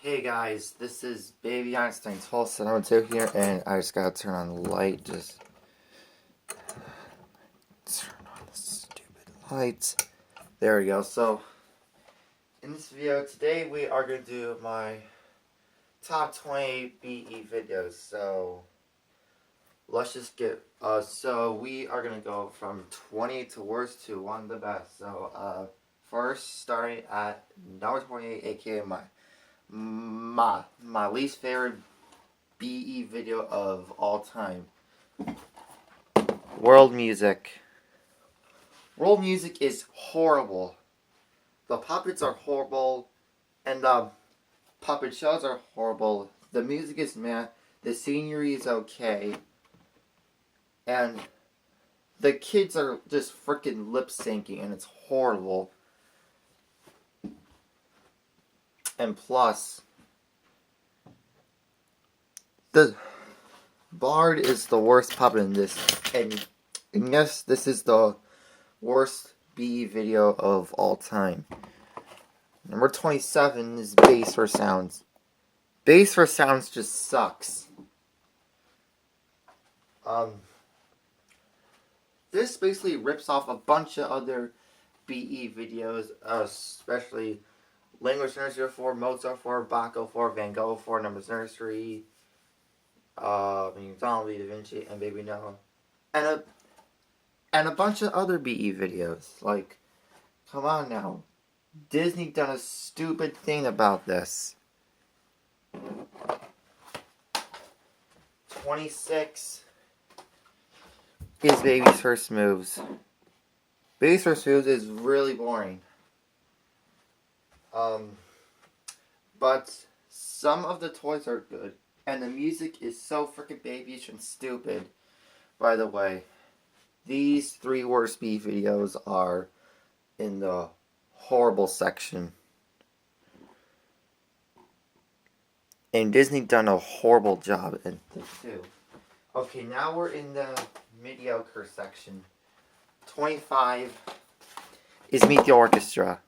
Hey guys, this is Baby Einstein's whole number 2 here, and I just gotta turn on the light. Just turn on the stupid lights. There we go. So, in this video today, we are gonna do my top 20 BE videos. So, let's just get. So we are gonna go from 20 to worst to one of the best. So, first starting at number 28, aka my least favorite BE video of all time. World music. World music is horrible. The puppets are horrible, and the puppet shows are horrible. The music is meh. The scenery is okay, and the kids are just freaking lip syncing, and it's horrible. And plus, the Bard is the worst puppet in this, and yes, this is the worst BE video of all time. Number 27 is Bass for Sounds. Bass for Sounds just sucks. This basically rips off a bunch of other BE videos, especially Language Nursery 4, Mozart 4, Bach 4, Van Gogh 4, Numbers Nursery, Donald Da Vinci, and Baby Noah. And a bunch of other BE videos. Like, come on now. Disney done a stupid thing about this. 26 is Baby's First Moves. Baby's First Moves is really boring. But some of the toys are good. And the music is so freaking babyish and stupid. By the way, these 3 worst BE videos are in the horrible section. And Disney done a horrible job in this too. Okay, now we're in the mediocre section. 25 is Meet the Orchestra.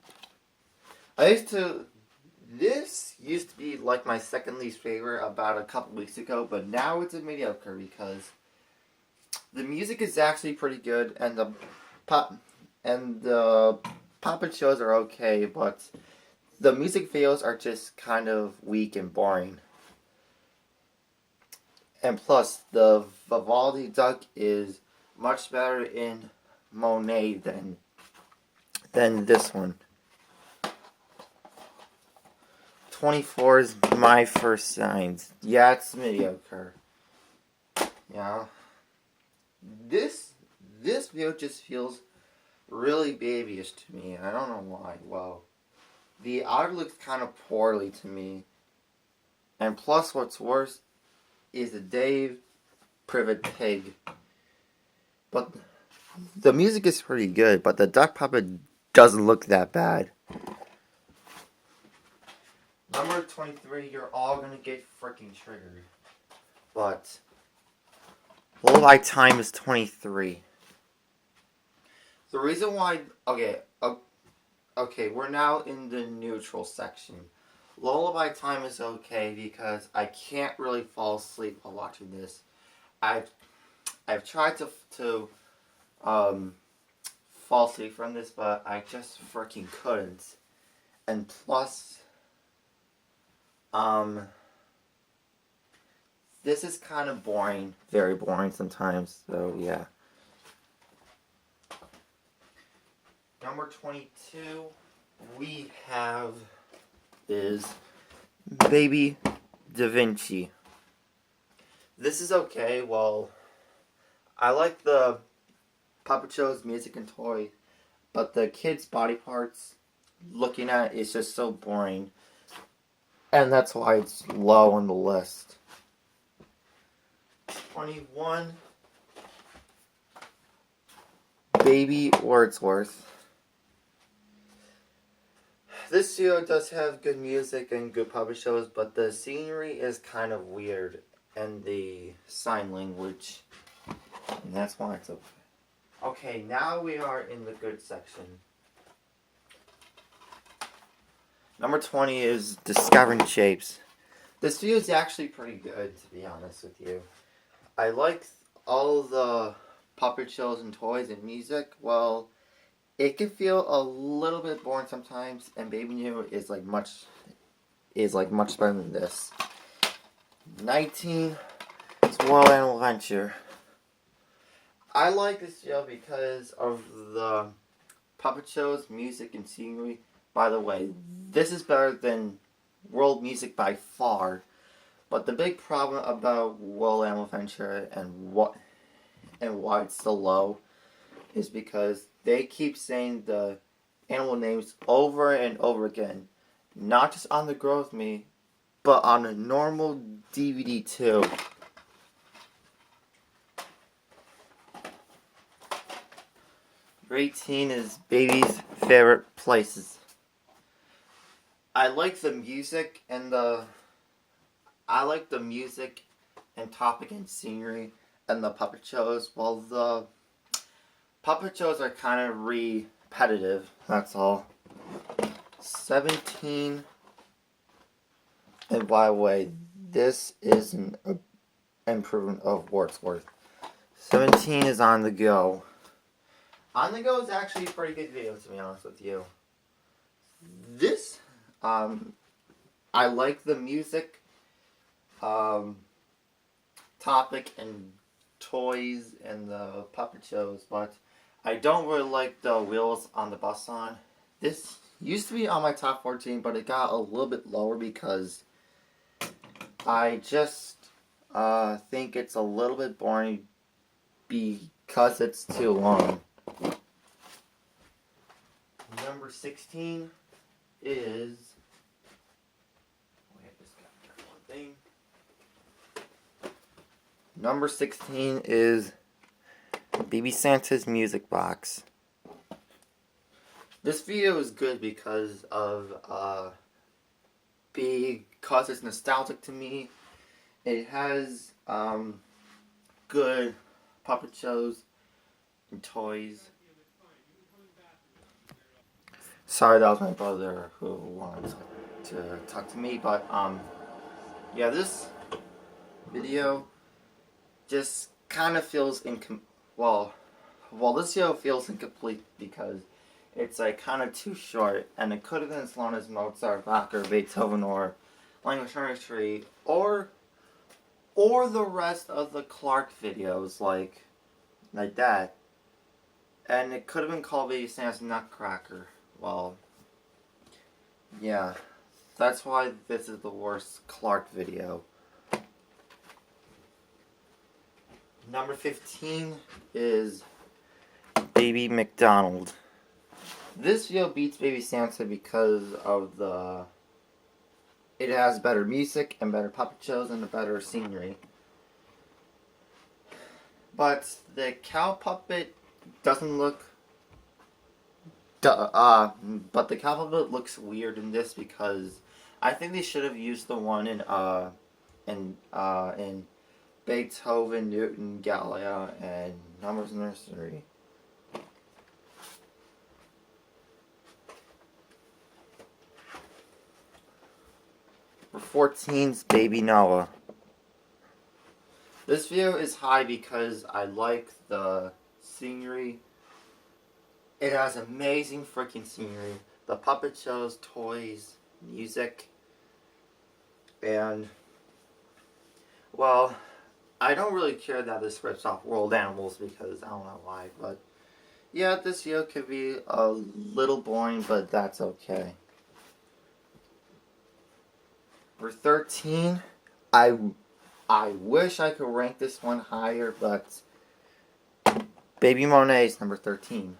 This used to be like my second least favorite about a couple weeks ago, but now it's a mediocre because the music is actually pretty good, and the puppet shows are okay, but the music videos are just kind of weak and boring. And plus, the Vivaldi duck is much better in Monet than this one. 24 is My First Signs. Yeah, it's mediocre. Yeah. This video just feels really babyish to me. I don't know why. Well, the art looks kind of poorly to me. And plus, what's worse is the Dave Privet pig. But the music is pretty good, but the duck puppet doesn't look that bad. Number 23, you're all gonna get freaking triggered. But Lullaby Time is 23. The reason why... Okay, we're now in the neutral section. Lullaby Time is okay because I can't really fall asleep while watching this. I've tried to fall asleep from this, but I just freaking couldn't. And plus, this is kind of boring, very boring sometimes. So yeah. Number 22 we have is Baby Da Vinci. This is okay. Well, I like the puppet shows, music, and toy, but the kids' body parts looking at is just so boring, and that's why it's low on the list. 21, Baby Wordsworth. This video does have good music and good puppet shows, but the scenery is kind of weird, and the sign language, and that's why it's okay. Okay, now we are in the good section. Number 20 is Discovering Shapes. This video is actually pretty good, to be honest with you. I like all the puppet shows and toys and music. Well, it can feel a little bit boring sometimes, and Baby New is much better than this. 19 is World Animal Adventure. I like this show because of the puppet shows, music, and scenery. By the way, this is better than world music by far. But the big problem about World Animal Adventure and why it's so low is because they keep saying the animal names over and over again. Not just on the Growth Me, but on a normal DVD too. Number 18 is Baby's Favorite Places. I like the music and topic and scenery and the puppet shows. Well, the puppet shows are kind of repetitive, that's all. 17, and by the way, this is an improvement of Wordsworth. 17 is On the Go. On the Go is actually a pretty good video, to be honest with you. This, I like the music, topic, and toys, and the puppet shows, but I don't really like the Wheels on the Bus on. This used to be on my top 14, but it got a little bit lower because I just think it's a little bit boring because it's too long. Number 16 is... Wait, I just got that one thing. Number 16 is Baby Santa's Music Box. This video is good because it's nostalgic to me. It has good puppet shows and toys. Sorry, that was my brother who wanted to talk to me, but yeah, this video just kind of feels this video feels incomplete because it's kind of too short, and it could have been as long as Mozart, Bach, or Beethoven, or Language Artistry, or the rest of the Clark videos, like that. And it could have been called Baby Santa's Nutcracker. Well, yeah, that's why this is the worst Clark video. Number 15 is Baby McDonald. This video beats Baby Santa because of it has better music and better puppet shows and a better scenery. But the cow puppet doesn't look... but the cow puppet looks weird in this because I think they should have used the one in Beethoven, Newton, Galileo, and Numbers Nursery. Number 14 is Baby Noah. This video is high because I like the scenery. It has amazing freaking scenery. The puppet shows, toys, music, and, well, I don't really care that this rips off World Animals because I don't know why, but yeah, this video could be a little boring, but that's okay. For 13, I wish I could rank this one higher, but Baby Monet is number 13.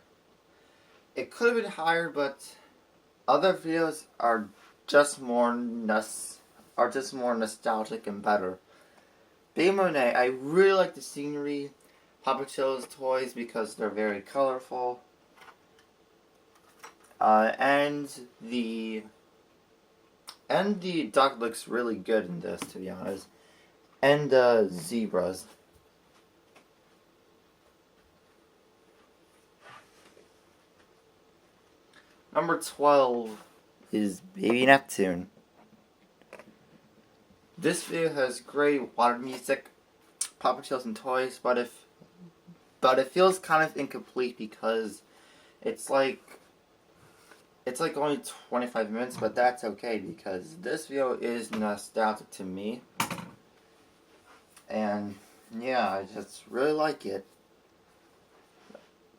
It could have been higher, but other videos are just more nostalgic and better. Baby Monet, I really like the scenery, puppet shows, toys because they're very colorful, and the duck looks really good in this, to be honest, and the zebras. Number 12 is Baby Neptune. This video has great water music, puppet shows and toys, but it feels kind of incomplete because it's like only 25 minutes, but that's okay because this video is nostalgic to me. And yeah, I just really like it.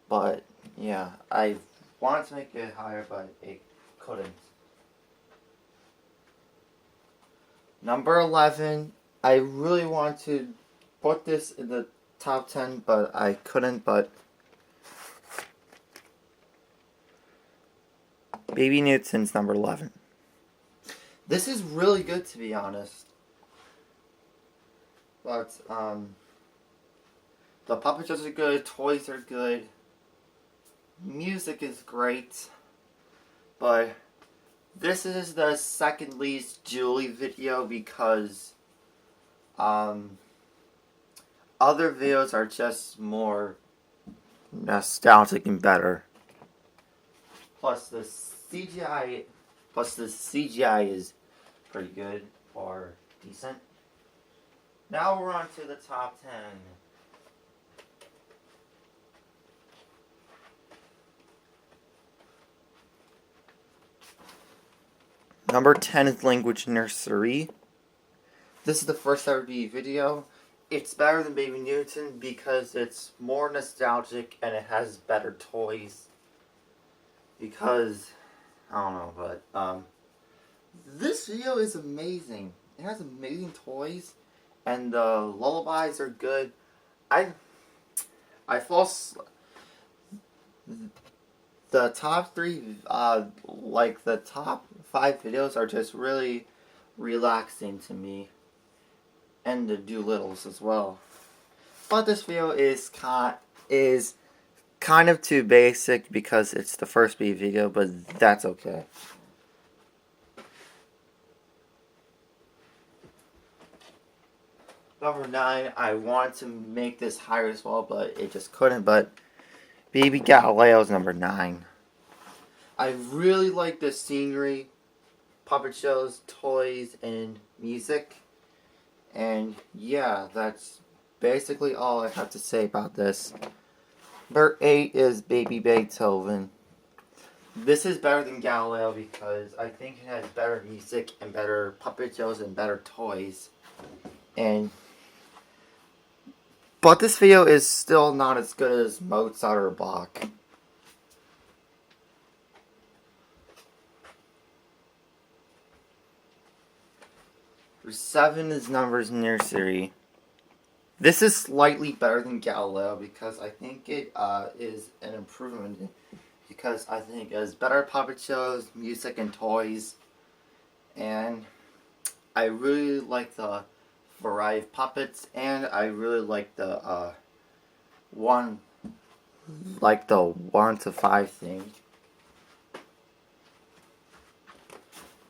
But yeah, I wanted to make it higher, but it couldn't. Number 11, I really want to put this in the top 10, but I couldn't, but Baby Newton's number 11. This is really good, to be honest. But, the puppet shows are good, toys are good, music is great, but this is the second least Julie video because, other videos are just more nostalgic and better. Plus the CGI is pretty good or decent. Now we're on to the top 10. Number 10 is Language Nursery. This is the first ever BB video. It's better than Baby Newton because it's more nostalgic and it has better toys. Because, I don't know, but, this video is amazing. It has amazing toys, and the lullabies are good. The top 3, like the top 5 videos are just really relaxing to me. And the Doolittles as well. But this video is kind of too basic because it's the first B video, but that's okay. Number 9, I wanted to make this higher as well, but it just couldn't, but Baby Galileo's number 9. I really like the scenery, puppet shows, toys, and music. And yeah, that's basically all I have to say about this. Number 8 is Baby Beethoven. This is better than Galileo because I think it has better music and better puppet shows and better toys. But this video is still not as good as Mozart or Bach. Number 7 is Numbers Nursery. This is slightly better than Galileo because I think it is an improvement because I think it has better puppet shows, music, and toys. And I really like the variety of puppets, and I really like the 1 to 5 thing.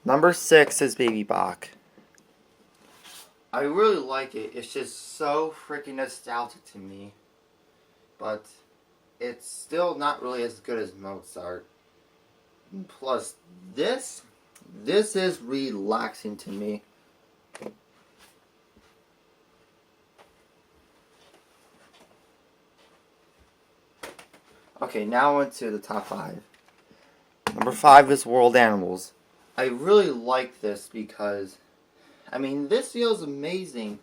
Number 6 is Baby Bach. I really like it. It's just so freaking nostalgic to me. But it's still not really as good as Mozart. Plus, this is relaxing to me. Okay, now into the top 5. Number 5 is World Animals. I really like this because, I mean, this feels amazing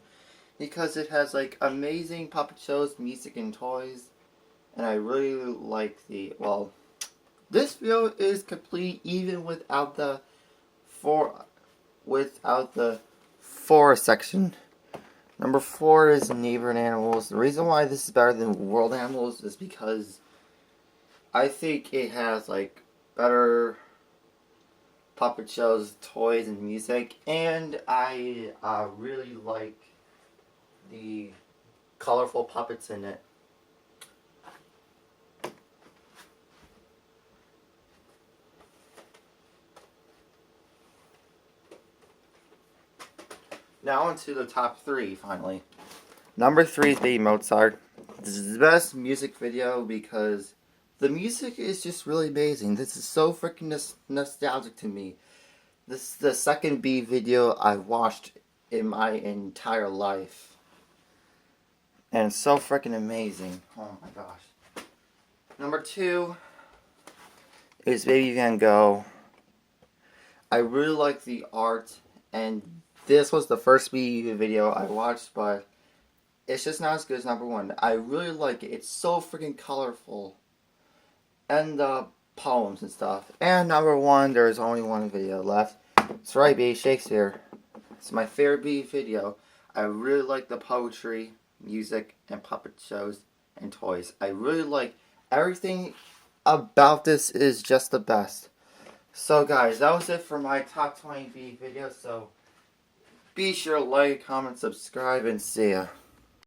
because it has like amazing puppet shows, music, and toys. And I really like this video is complete even without the forest section. Number 4 is Neighborhood Animals. The reason why this is better than World Animals is because I think it has like better puppet shows, toys, and music, and I really like the colorful puppets in it. Now onto the top 3, finally. Number 3 is Baby Mozart. This is the best music video because the music is just really amazing. This is so freaking nostalgic to me. This is the second B video I watched in my entire life. And it's so freaking amazing. Oh my gosh. Number 2 is Baby Van Gogh. I really like the art, and this was the first B video I watched, but it's just not as good as number 1. I really like it. It's so freaking colorful. And the poems and stuff. And number 1, there is only one video left. That's right, B, Shakespeare. It's my favorite B video. I really like the poetry, music, and puppet shows and toys. I really like everything about this is just the best. So guys, that was it for my top 20 B video. So be sure to like, comment, subscribe, and see ya.